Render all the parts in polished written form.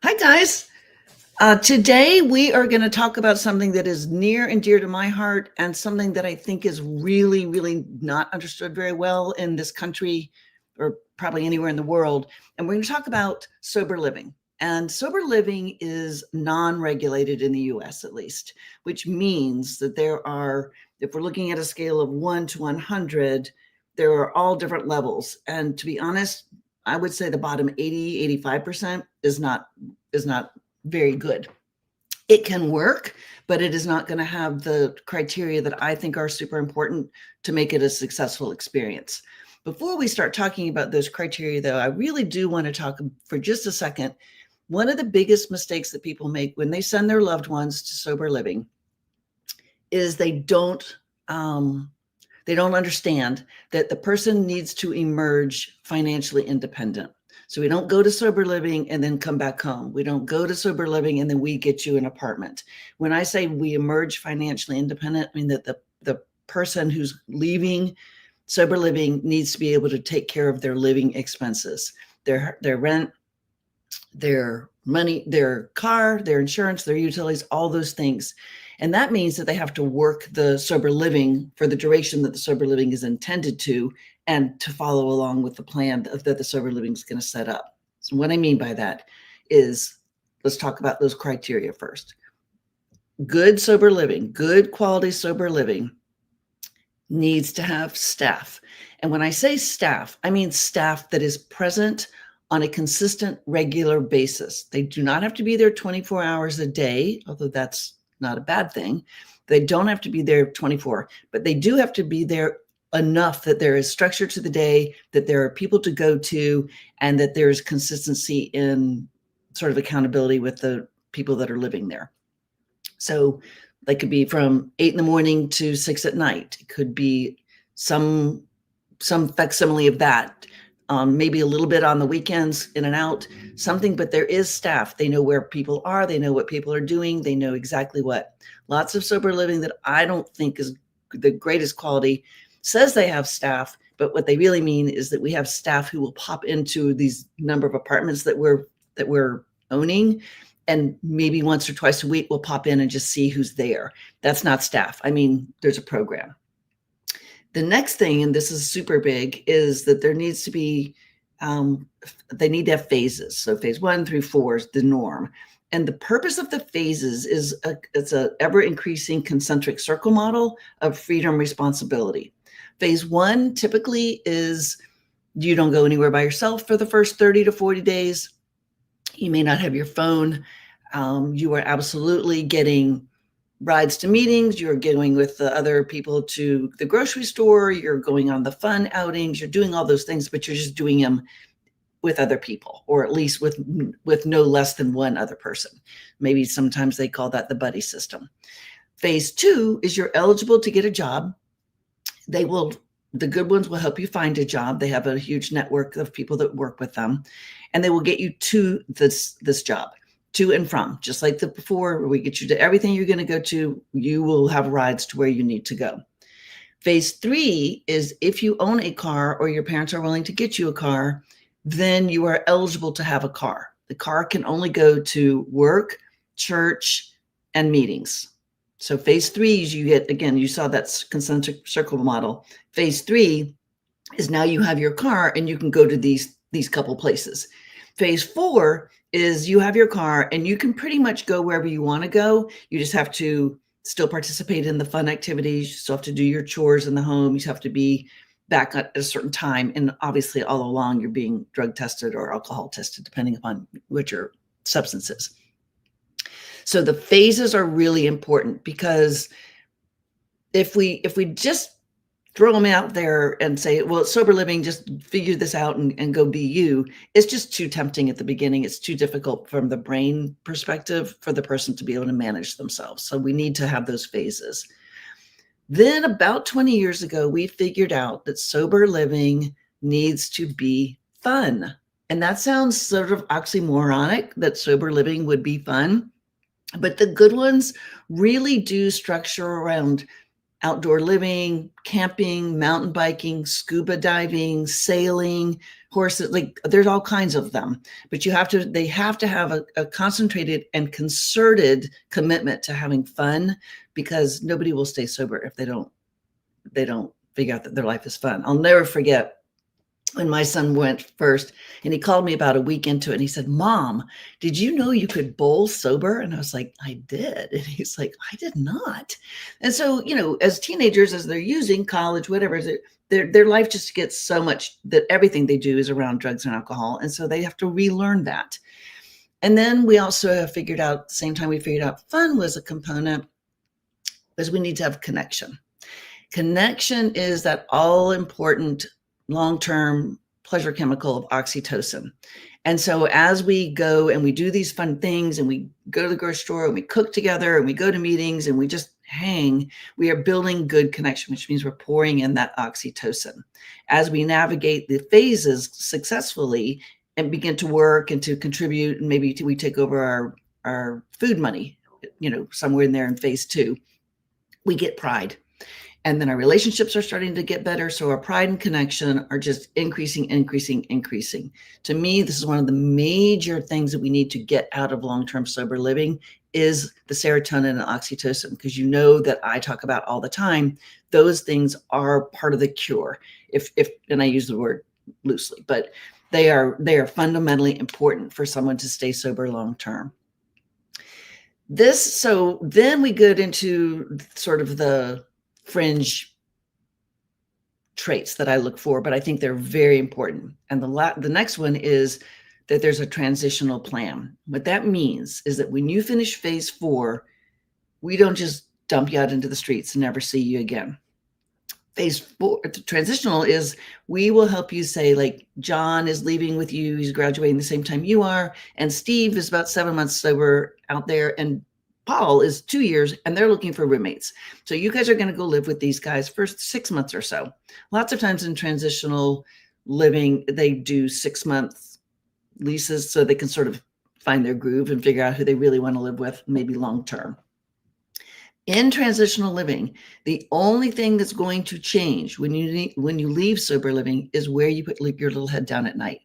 Hi, guys. Today, we are going to talk about something that is near and dear to my heart and something that I think is really, really not understood very well in this country or probably anywhere in the world. And we're going to talk about sober living. And sober living is non-regulated in the US, at least, which means that there are, if we're looking at a scale of 1 to 100, there are all different levels. And to be honest, I would say the bottom 80, 85% is not very good. It can work, but it is not going to have the criteria that I think are super important to make it a successful experience. Before we start talking about those criteria, though, I really do want to talk for just a second. One of the biggest mistakes that people make when they send their loved ones to sober living is they don't understand that the person needs to emerge financially independent. So we don't go to sober living and then come back home. We don't go to sober living and then we get you an apartment. When I say we emerge financially independent, I mean that the person who's leaving sober living needs to be able to take care of their living expenses, their rent, their money, their car, their insurance, their utilities, all those things. And that means that they have to work the sober living for the duration that the sober living is intended to, and to follow along with the plan that the sober living is going to set up. So what I mean by that is, let's talk about those criteria first. Good sober living, good quality sober living needs to have staff. And when I say staff, I mean staff that is present on a consistent, regular basis. They do not have to be there 24 hours a day, although that's not a bad thing. They don't have to be there 24, but they do have to be there enough that there is structure to the day, that there are people to go to, and that there's consistency in sort of accountability with the people that are living there. So they could be from 8 in the morning to 6 at night. It could be some facsimile of that. Maybe a little bit on the weekends, in and out, something, but there is staff. They know where people are. They know what people are doing. They know exactly what. Lots of sober living that I don't think is the greatest quality says they have staff, but what they really mean is that we have staff who will pop into these number of apartments that we're owning, and maybe once or twice a week we'll pop in and just see who's there. That's not staff. I mean, there's a program. The next thing, and this is super big, is that there needs to be, they need to have phases. So phase 1 through 4 is the norm. And the purpose of the phases is it's a ever increasing concentric circle model of freedom, responsibility. Phase 1 typically is you don't go anywhere by yourself for the first 30 to 40 days. You may not have your phone. You are absolutely getting rides to meetings, you're going with the other people to the grocery store, you're going on the fun outings, you're doing all those things, but you're just doing them with other people, or at least with no less than one other person. Maybe sometimes they call that the buddy system. Phase 2 is you're eligible to get a job. The good ones will help you find a job. They have a huge network of people that work with them, and they will get you to this job. To and from, just like the before, we get you to everything you're going to go to, you will have rides to where you need to go. Phase 3 is if you own a car or your parents are willing to get you a car, then you are eligible to have a car. The car can only go to work, church, and meetings. So phase 3 is you get, again, you saw that concentric circle model. Phase 3 is now you have your car and you can go to these couple places. Phase 4 is you have your car and you can pretty much go wherever you want to go. You just have to still participate in the fun activities. You still have to do your chores in the home. You have to be back at a certain time. And obviously all along you're being drug tested or alcohol tested, depending upon which your substance is. So the phases are really important, because if we just throw them out there and say, well, it's sober living, just figure this out and go be you, it's just too tempting at the beginning. It's too difficult from the brain perspective for the person to be able to manage themselves. So we need to have those phases. Then about 20 years ago, we figured out that sober living needs to be fun. And that sounds sort of oxymoronic, that sober living would be fun. But the good ones really do structure around outdoor living, camping, mountain biking, scuba diving, sailing, horses, like there's all kinds of them. But they have to have a concentrated and concerted commitment to having fun, because nobody will stay sober if they don't figure out that their life is fun. I'll never forget when my son went first, and he called me about a week into it, and he said, "Mom, did you know you could bowl sober?" And I was like, "I did." And he's like, "I did not." And so, as teenagers, as they're using college, whatever, their life just gets so much that everything they do is around drugs and alcohol. And so they have to relearn that. And then we also have figured out, at the same time we figured out fun was a component, because we need to have connection. Connection is that all important long-term pleasure chemical of oxytocin. And so as we go and we do these fun things, and we go to the grocery store and we cook together and we go to meetings and we just hang, we are building good connection, which means we're pouring in that oxytocin. As we navigate the phases successfully and begin to work and to contribute, and maybe we take over our food money, somewhere in there in phase 2, we get pride. And then our relationships are starting to get better. So our pride and connection are just increasing. To me, this is one of the major things that we need to get out of long-term sober living is the serotonin and oxytocin, because that I talk about all the time, those things are part of the cure. And I use the word loosely, but they are fundamentally important for someone to stay sober long-term. So then we get into sort of the fringe traits that I look for, but I think they're very important. And the next one is that there's a transitional plan. What that means is that when you finish phase 4, we don't just dump you out into the streets and never see you again. Phase 4, transitional, is we will help you say, like, John is leaving with you. He's graduating the same time you are. And Steve is about 7 months sober out there. And Paul is 2 years, and they're looking for roommates. So you guys are going to go live with these guys for 6 months or so. Lots of times in transitional living, they do 6-month leases so they can sort of find their groove and figure out who they really want to live with, maybe long-term. In transitional living, the only thing that's going to change when you leave sober living is where you put your little head down at night.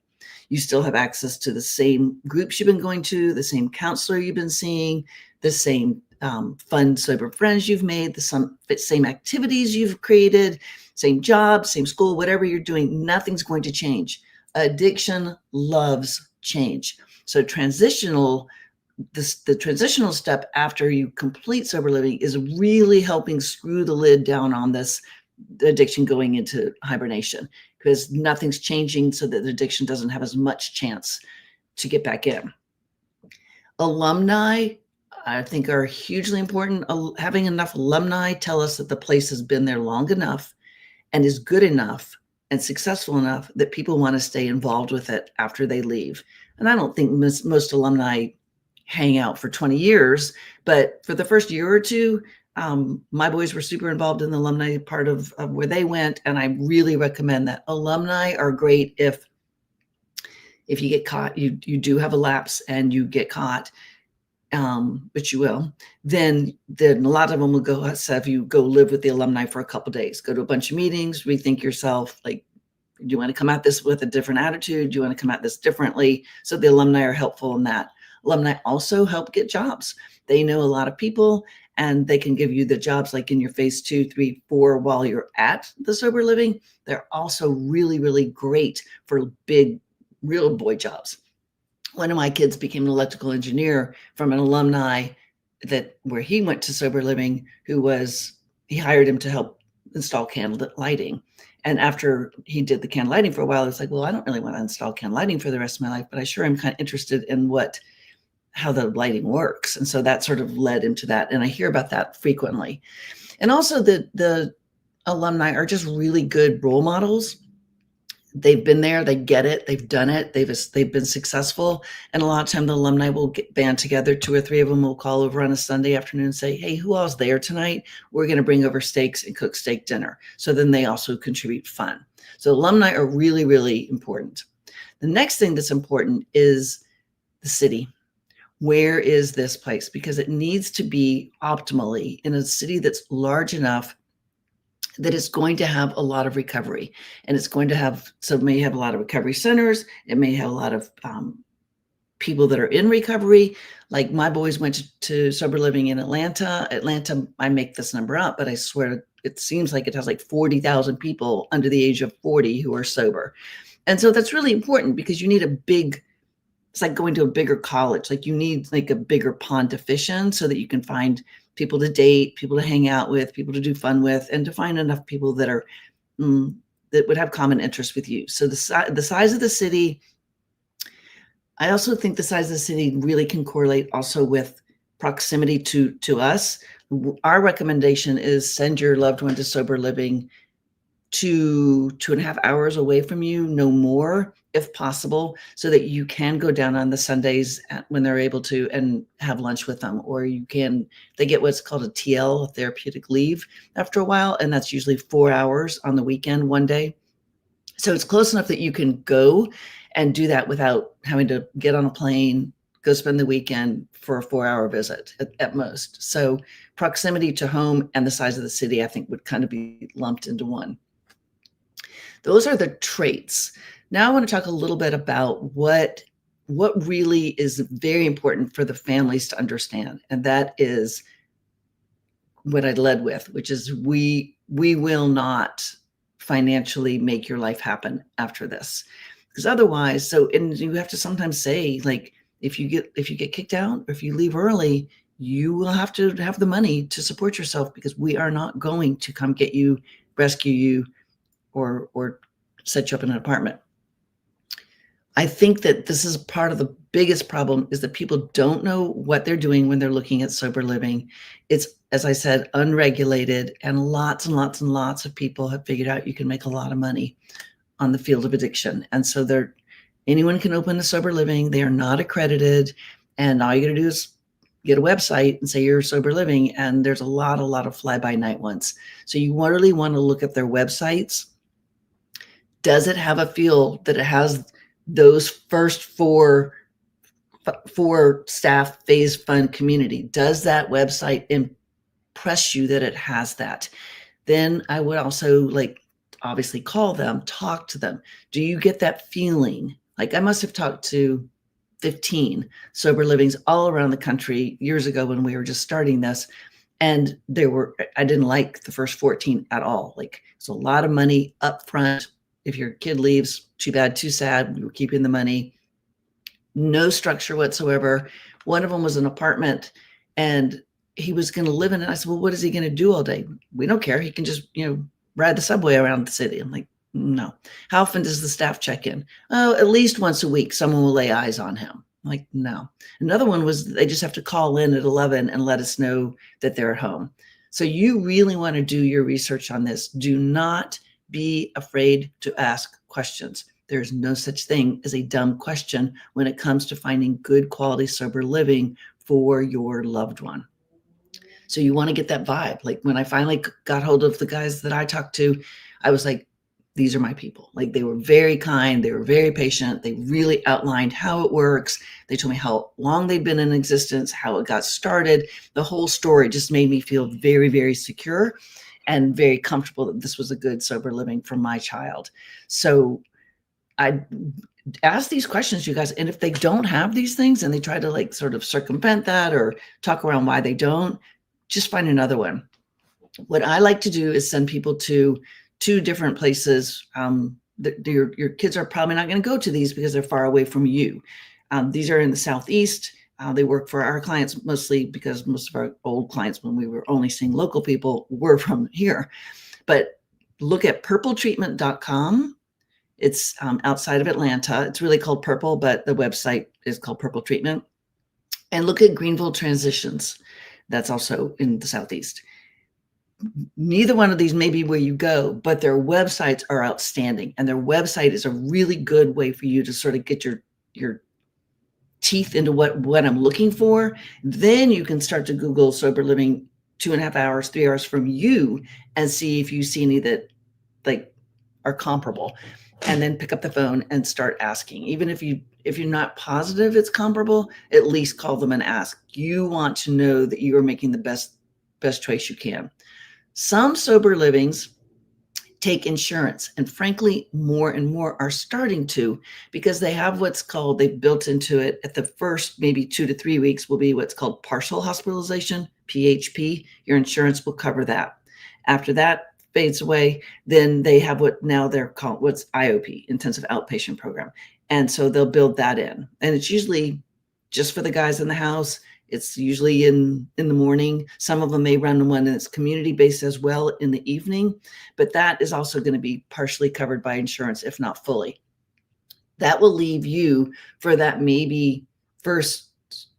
You still have access to the same groups you've been going to, the same counselor you've been seeing, the same fun sober friends you've made, the same activities you've created, same job, same school, whatever you're doing, nothing's going to change. Addiction loves change. So the transitional step after you complete sober living is really helping screw the lid down on this addiction going into hibernation, because nothing's changing, so that the addiction doesn't have as much chance to get back in. Alumni, I think, are hugely important. Having enough alumni tell us that the place has been there long enough and is good enough and successful enough that people want to stay involved with it after they leave. And I don't think most alumni hang out for 20 years, but for the first year or two, my boys were super involved in the alumni part of where they went. And I really recommend that. Alumni are great if you get caught, you do have a lapse and you get caught, but you will, then a lot of them will go have you go live with the alumni for a couple of days, go to a bunch of meetings, rethink yourself. Like, do you want to come at this with a different attitude? Do you want to come at this differently? So the alumni are helpful in that. Alumni also help get jobs. They know a lot of people, and they can give you the jobs like in your phase 2, 3, 4 while you're at the sober living. They're also really, really great for big real boy jobs. One of my kids became an electrical engineer from an alumni where he went to sober living, he hired him to help install candle lighting. And after he did the candle lighting for a while, it's like, well, I don't really want to install candle lighting for the rest of my life, but I sure am kind of interested in how the lighting works. And so that sort of led into that. And I hear about that frequently. And also the alumni are just really good role models. They've been there, they get it, they've done it, they've been successful. And a lot of time the alumni will band together, 2 or 3 of them will call over on a Sunday afternoon and say, hey, who all's there tonight? We're going to bring over steaks and cook steak dinner. So then they also contribute fun. So alumni are really, really important. The next thing that's important is the city. Where is this place? Because it needs to be optimally in a city that's large enough that it's going to have a lot of recovery, and it's going to have, so it may have a lot of recovery centers. It may have a lot of people that are in recovery. Like my boys went to sober living in Atlanta. I make this number up, but I swear it seems like it has like 40,000 people under the age of 40 who are sober. And so that's really important, because you need it's like going to a bigger college. Like you need like a bigger pond to fish in, so that you can find people to date, people to hang out with, people to do fun with, and to find enough people that are that would have common interests with you. So the size of the city, I also think the size of the city really can correlate also with proximity to us. Our recommendation is send your loved one to sober living 2.5 hours away from you, no more, if possible, so that you can go down on the Sundays when they're able to and have lunch with them. Or they get what's called a TL, a therapeutic leave, after a while. And that's usually 4 hours on the weekend, one day. So it's close enough that you can go and do that without having to get on a plane, go spend the weekend for a 4-hour visit at most. So proximity to home and the size of the city, I think, would kind of be lumped into one. Those are the traits. Now I want to talk a little bit about what really is very important for the families to understand. And that is what I led with, which is we will not financially make your life happen after this. Because otherwise, and you have to sometimes say, like, if you get kicked out, or if you leave early, you will have to have the money to support yourself, because we are not going to come get you, rescue you, or set you up in an apartment. I think that this is part of the biggest problem, is that people don't know what they're doing when they're looking at sober living. It's, as I said, unregulated, and lots and lots and lots of people have figured out you can make a lot of money on the field of addiction. And so anyone can open a sober living. They are not accredited. And all you got to do is get a website and say you're sober living. And there's a lot of fly-by-night ones. So you really want to look at their websites. Does it have a feel that it has those first four staff phase fund community? Does that website impress you that it has that? Then I would also obviously call them, talk to them. Do you get that feeling? Like, I must have talked to 15 sober livings all around the country years ago when we were just starting this. And I didn't like the first 14 at all. Like, it's a lot of money up front. If your kid leaves, too bad, too sad. We were keeping the money. No structure whatsoever. One of them was an apartment, and he was going to live in it. I said, well, what is he going to do all day? We don't care. He can just, ride the subway around the city. I'm like, no. How often does the staff check in? Oh, at least once a week. Someone will lay eyes on him. I'm like, no. Another one was they just have to call in at 11 and let us know that they're at home. So you really want to do your research on this. Do not be afraid to ask questions. There's no such thing as a dumb question when it comes to finding good quality sober living for your loved one. So you want to get that vibe. Like, when I finally got hold of the guys that I talked to, I was like, these are my people. Like, they were very kind. They were very patient. They really outlined how it works. They told me how long they'd been in existence, how it got started. The whole story just made me feel very, very secure and very comfortable that this was a good sober living for my child. So I ask these questions, you guys. And if they don't have these things and they try to sort of circumvent that or talk around why they don't, just find another one. What I like to do is send people to 2 different places. Your kids are probably not going to go to these because they're far away from you. These are in the Southeast. They work for our clients mostly because most of our old clients, when we were only seeing local people, were from here. But look at purpletreatment.com. It's outside of Atlanta. It's really called Purple, but the website is called Purple Treatment. And look at Greenville Transitions. That's also in the Southeast. Neither one of these may be where you go, but their websites are outstanding. And their website is a really good way for you to sort of get your teeth into what I'm looking for. Then you can start to Google sober living 2.5 hours, 3 hours from you, and see if you see any that are comparable. And then pick up the phone and start asking. Even if you're not positive it's comparable, at least call them and ask. You want to know that you are making the best choice you can. Some sober livings take insurance. And frankly, more and more are starting to, because they have what's called, they've built into it at the first maybe 2 to 3 weeks will be what's called partial hospitalization, PHP. Your insurance will cover that. After that fades away, then they have what now they're called what's IOP, intensive outpatient program. And so they'll build that in. And it's usually just for the guys in the house. It's usually in the morning. Some of them may run one that's community-based as well in the evening, but that is also going to be partially covered by insurance, if not fully. That will leave you for that maybe first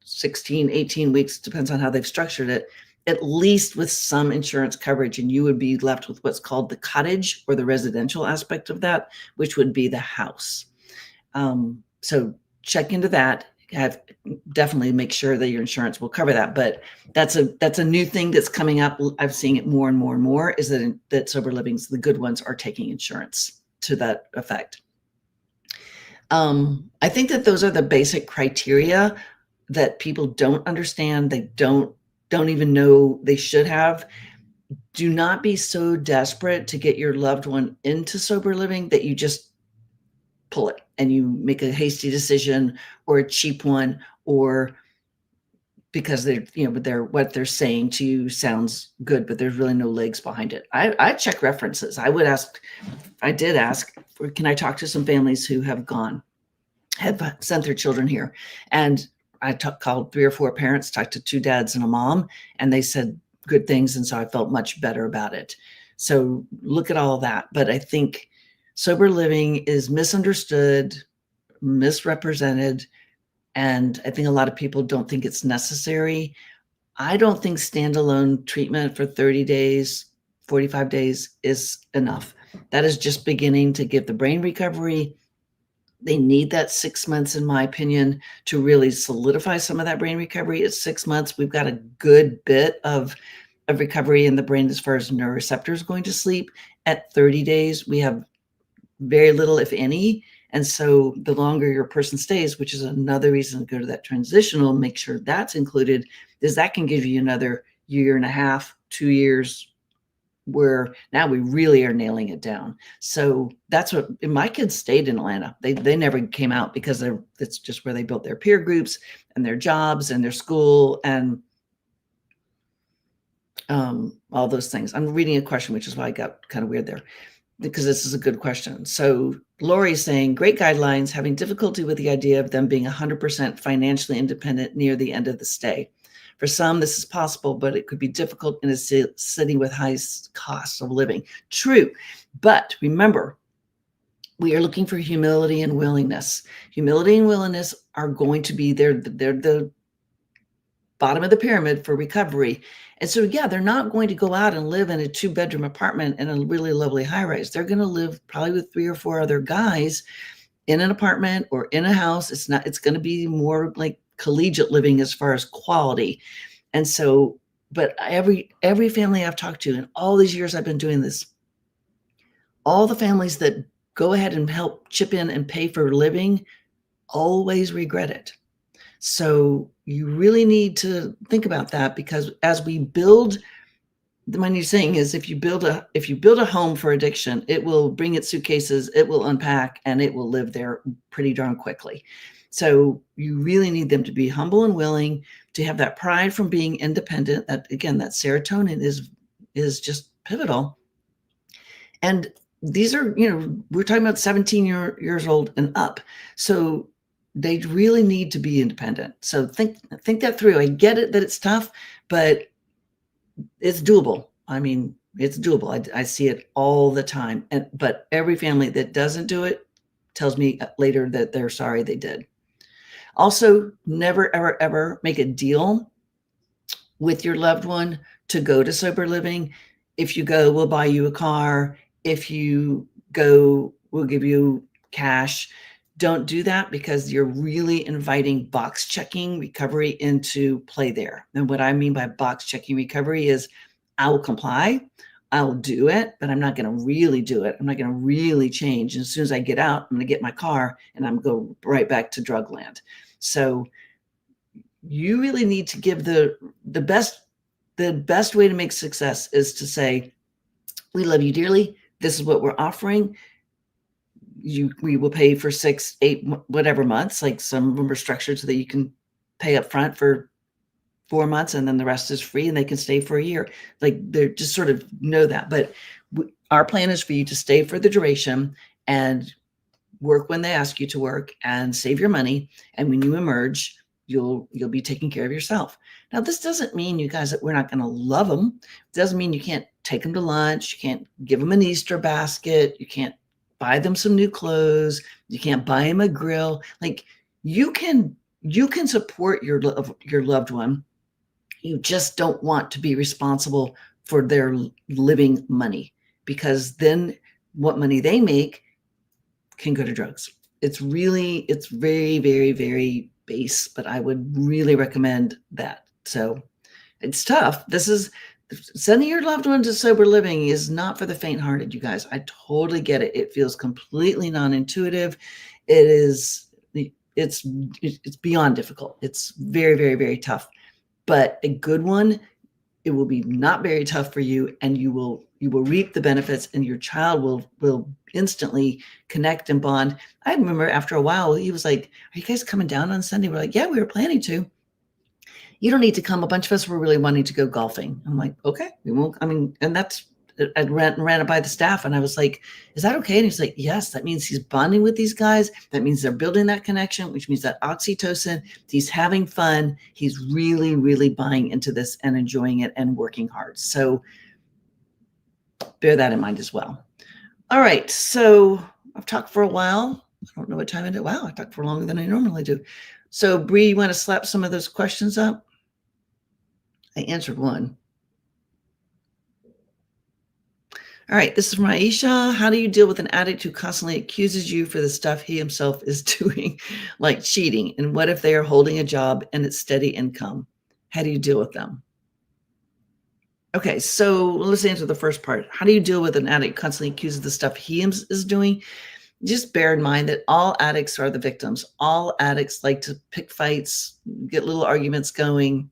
16, 18 weeks, depends on how they've structured it, at least with some insurance coverage, and you would be left with what's called the cottage or the residential aspect of that, which would be the house. So check into that. Definitely make sure that your insurance will cover that. But that's a new thing that's coming up. I'm seeing it more and more and more, is that sober livings, the good ones, are taking insurance to that effect. I think that those are the basic criteria that people don't understand. They don't even know they should have. Do not be so desperate to get your loved one into sober living that you just pull it and you make a hasty decision or a cheap one, or because what they're saying to you sounds good, but there's really no legs behind it. I check references. I did ask, can I talk to some families who have sent their children here? And I called 3 or 4 parents, talked to 2 dads and a mom, and they said good things. And so I felt much better about it. So look at all that. But I think sober living is misunderstood, misrepresented, and I think a lot of people don't think it's necessary. I don't think standalone treatment for 30 days, 45 days is enough. That is just beginning to give the brain recovery. They need that 6 months, in my opinion, to really solidify some of that brain recovery. At 6 months, we've got a good bit of recovery in the brain as far as neuroreceptors going to sleep. At 30 days, we have very little, if any. And so the longer your person stays, which is another reason to go to that transitional, make sure that's included, is that can give you another 1.5 years, 2 years, where now we really are nailing it down. So that's what my kids stayed in Atlanta. They never came out because it's just where they built their peer groups and their jobs and their school and all those things. I'm reading a question, which is why I got kind of weird there, because this is a good question. So Lori's saying, great guidelines, having difficulty with the idea of them being 100% financially independent near the end of the stay. For some, this is possible, but it could be difficult in a city with high costs of living. True, but remember, we are looking for humility and willingness. Humility and willingness are going to be they're the bottom of the pyramid for recovery. And so, yeah, they're not going to go out and live in a 2-bedroom apartment in a really lovely high rise. They're going to live probably with 3 or 4 other guys in an apartment or in a house. It's going to be more like collegiate living as far as quality. And so, but every family I've talked to in all these years I've been doing this, all the families that go ahead and help chip in and pay for living always regret it. So you really need to think about that, because as we build, my new saying is, if you build a home for addiction, it will bring its suitcases, it will unpack, and it will live there pretty darn quickly. So you really need them to be humble and willing, to have that pride from being independent. That, again, that serotonin is just pivotal. And these are, we're talking about 17 years old and up. So they really need to be independent. So think that through. I get it that it's tough, but it's doable. I mean, it's doable. I see it all the time. But every family that doesn't do it tells me later that they're sorry they did. Also, never, ever, ever make a deal with your loved one to go to sober living. If you go, we'll buy you a car. If you go, we'll give you cash. Don't do that, because you're really inviting box checking recovery into play there. And what I mean by box checking recovery is, I will comply, I'll do it, but I'm not going to really do it. I'm not going to really change. And as soon as I get out, I'm going to get my car and I'm going to go right back to drug land. So you really need to give the best way to make success is to say, we love you dearly, This is what we're offering. We will pay for 6, 8, whatever months. Like some of them are structured so that you can pay up front for 4 months and then the rest is free and they can stay for a year. Like they're just sort of know that. But our plan is for you to stay for the duration and work when they ask you to work and save your money. And when you emerge, you'll be taking care of yourself. Now, this doesn't mean, you guys, that we're not going to love them. It doesn't mean you can't take them to lunch. You can't give them an Easter basket. You can't buy them some new clothes. You can't buy them a grill. Like you can support your loved one. You just don't want to be responsible for their living money, because then what money they make can go to drugs. It's very, very, very base, but I would really recommend that. So it's tough. Sending your loved one to sober living is not for the faint-hearted, you guys. I totally get it. It feels completely non-intuitive. It's beyond difficult. It's very, very, very tough. But a good one, it will be not very tough for you, and you will reap the benefits, and your child will instantly connect and bond. I remember after a while, he was like, "Are you guys coming down on Sunday?" We're like, "Yeah, we were planning to." "You don't need to come. A bunch of us were really wanting to go golfing." I'm like, "Okay, we won't." I mean, and I ran it by the staff, and I was like, "Is that okay?" And he's like, "Yes, that means he's bonding with these guys. That means they're building that connection, which means that oxytocin, he's having fun. He's really, really buying into this and enjoying it and working hard." So bear that in mind as well. All right. So I've talked for a while. I don't know what time it is. Wow, I talked for longer than I normally do. So Bree, you want to slap some of those questions up? I answered one. All right, this is from Aisha. How do you deal with an addict who constantly accuses you for the stuff he himself is doing, like cheating? And what if they are holding a job and it's steady income? How do you deal with them? Okay, so let's answer the first part. How do you deal with an addict who constantly accuses the stuff he is doing? Just bear in mind that all addicts are the victims. All addicts like to pick fights, get little arguments going.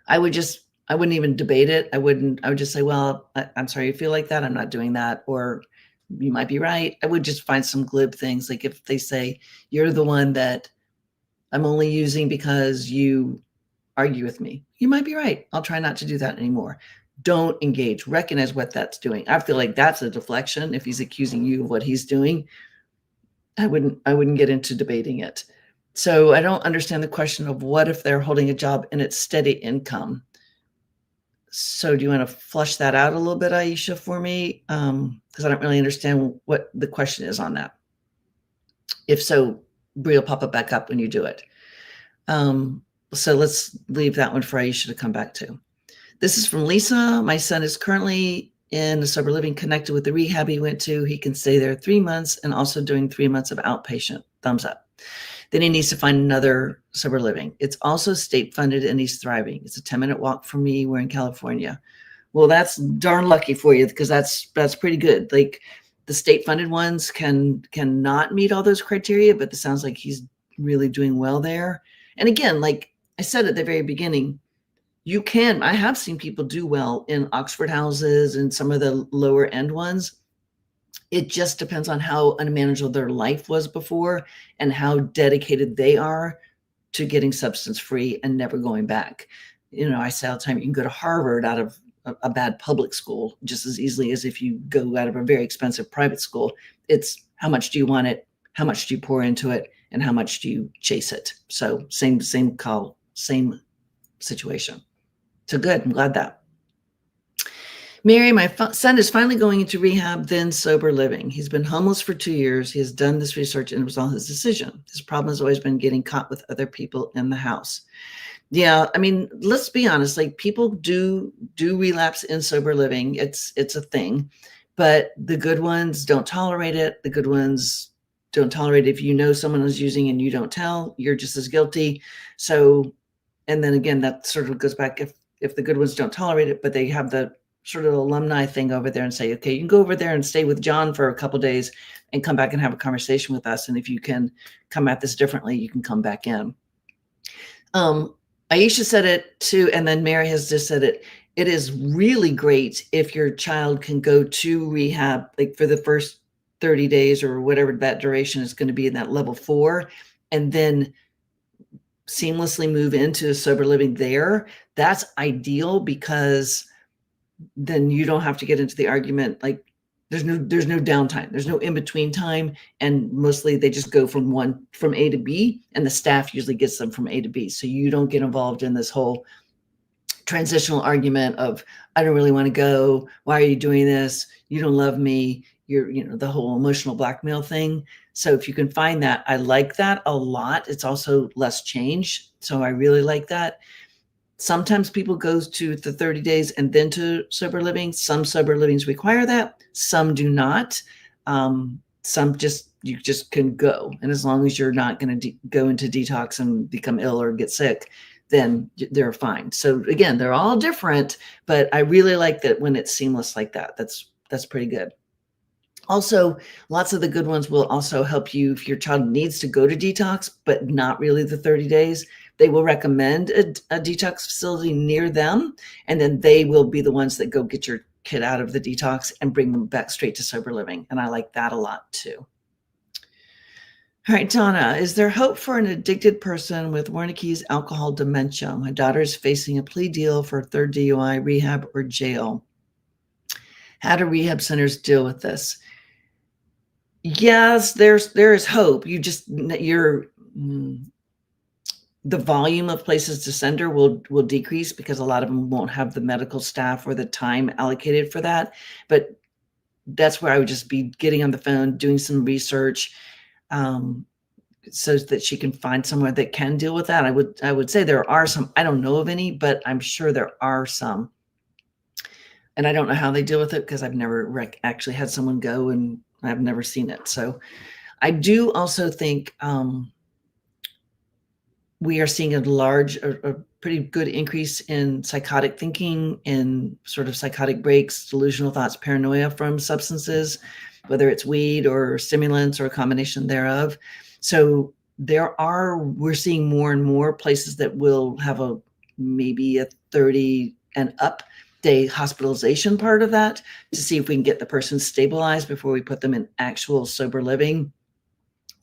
I wouldn't even debate it. I would just say, "Well, I'm sorry you feel like that. I'm not doing that." Or, "You might be right." I would just find some glib things. Like if they say, "You're the one that I'm only using because you argue with me." You might be right. I'll try not to do that anymore. Don't engage. Recognize what that's doing. I feel like that's a deflection. If he's accusing you of what he's doing, I wouldn't get into debating it. So I don't understand the question of what if they're holding a job and it's steady income. So do you want to flush that out a little bit, Aisha, for me? Because I don't really understand what the question is on that. If so, Brie will pop it back up when you do it. So let's leave that one for Aisha to come back to. This is from Lisa. My son is currently in a sober living connected with the rehab he went to. He can stay there 3 months and also doing 3 months of outpatient. Thumbs up. Then he needs to find another sober living. It's also state funded and he's thriving. It's a 10-minute walk from me. We're in California. Well, that's darn lucky for you, because that's pretty good. Like the state funded ones cannot meet all those criteria, but it sounds like he's really doing well there. And again, like I said at the very beginning, I have seen people do well in Oxford houses and some of the lower end ones. It just depends on how unmanageable their life was before and how dedicated they are to getting substance free and never going back. I say all the time, you can go to Harvard out of a bad public school just as easily as if you go out of a very expensive private school. It's how much do you want it? How much do you pour into it? And how much do you chase it? So same call, same situation. So good. I'm glad that. Mary, my son is finally going into rehab, then sober living. He's been homeless for 2 years. He has done this research and it was all his decision. His problem has always been getting caught with other people in the house. Yeah, I mean, let's be honest. Like people do relapse in sober living. It's a thing, but the good ones don't tolerate it. The good ones don't tolerate it. If you know someone is using and you don't tell, you're just as guilty. So, and then again, that sort of goes back if the good ones don't tolerate it, but they have the sort of alumni thing over there and say, okay, you can go over there and stay with John for a couple of days and come back and have a conversation with us. And if you can come at this differently, you can come back in. Aisha said it too, and then Mary has just said it. It is really great if your child can go to rehab, like for the first 30 days or whatever that duration is going to be in that level 4, and then seamlessly move into sober living there. That's ideal, because then you don't have to get into the argument. Like there's no downtime, there's no in between time, and mostly they just go from A to B, and the staff usually gets them from A to B, so you don't get involved in this whole transitional argument of, I don't really want to go, why are you doing this, you don't love me, you're, the whole emotional blackmail thing. So if you can find that, I like that a lot. It's also less change, so I really like that. Sometimes people go to the 30 days and then to sober living. Some sober livings require that, some do not. Some you just can go, and as long as you're not going to go into detox and become ill or get sick, then they're fine. So again, they're all different, but I really like that when it's seamless like that. That's pretty good. Also, lots of the good ones will also help you if your child needs to go to detox, but not really the 30 days. They will recommend a detox facility near them, and then they will be the ones that go get your kid out of the detox and bring them back straight to sober living. And I like that a lot too. All right, Donna, is there hope for an addicted person with Wernicke's alcohol dementia? My daughter is facing a plea deal for third DUI, rehab, or jail. How do rehab centers deal with this? Yes, there is hope. The volume of places to send her will decrease, because a lot of them won't have the medical staff or the time allocated for that. But that's where I would just be getting on the phone, doing some research, so that she can find somewhere that can deal with that. I would say there are some. I don't know of any, but I'm sure there are some. And I don't know how they deal with it, because I've never actually had someone go, and I've never seen it. So I do also think we are seeing a pretty good increase in psychotic thinking, in sort of psychotic breaks, delusional thoughts, paranoia from substances, whether it's weed or stimulants or a combination thereof. So we're seeing more and more places that will have maybe a 30 and up day hospitalization part of that, to see if we can get the person stabilized before we put them in actual sober living.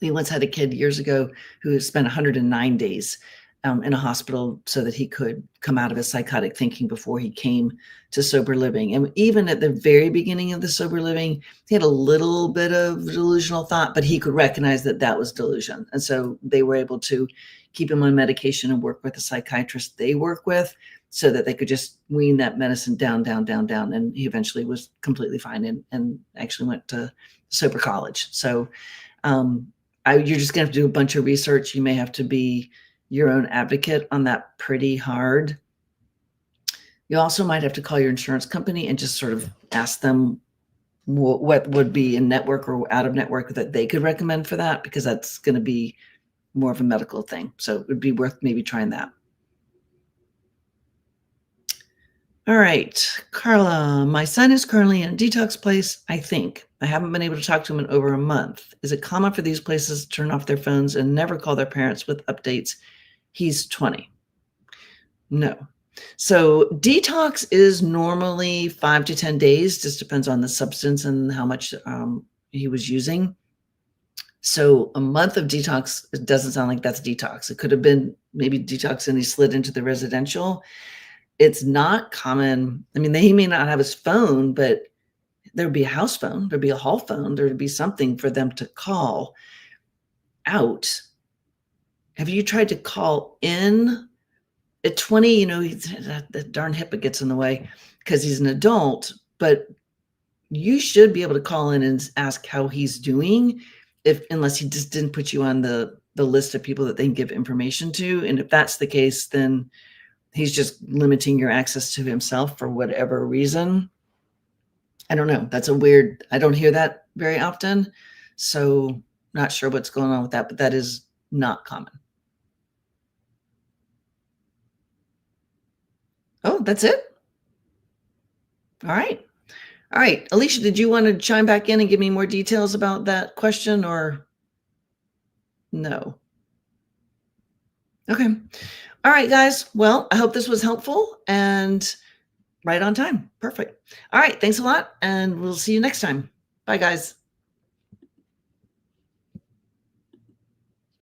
We once had a kid years ago who spent 109 days in a hospital so that he could come out of his psychotic thinking before he came to sober living. And even at the very beginning of the sober living, he had a little bit of delusional thought, but he could recognize that that was delusion. And so they were able to keep him on medication and work with the psychiatrist they work with, so that they could just wean that medicine down. And he eventually was completely fine and actually went to sober college. So you're just going to have to do a bunch of research. You may have to be your own advocate on that pretty hard. You also might have to call your insurance company and just sort of ask them what would be in network or out of network that they could recommend for that, because that's going to be more of a medical thing. So it would be worth maybe trying that. All right, Carla, my son is currently in a detox place, I think. I haven't been able to talk to him in over a month. Is it common for these places to turn off their phones and never call their parents with updates? He's 20. No. So detox is normally 5 to 10 days, just depends on the substance and how much he was using. So a month of detox, it doesn't sound like that's detox. It could have been maybe detox and he slid into the residential. It's not common. I mean, he may not have his phone, but there'd be a house phone, there'd be a hall phone, there'd be something for them to call out. Have you tried to call in? At 20, that darn HIPAA gets in the way because he's an adult, but you should be able to call in and ask how he's doing, unless he just didn't put you on the list of people that they can give information to. And if that's the case, then he's just limiting your access to himself for whatever reason. I don't know. That's I don't hear that very often. So not sure what's going on with that, but that is not common. Oh, that's it? All right. All right. Alicia, did you want to chime back in and give me more details about that question, or no? Okay. All right, guys. Well, I hope this was helpful. And Right on time. Perfect. All right. Thanks a lot. And we'll see you next time. Bye, guys.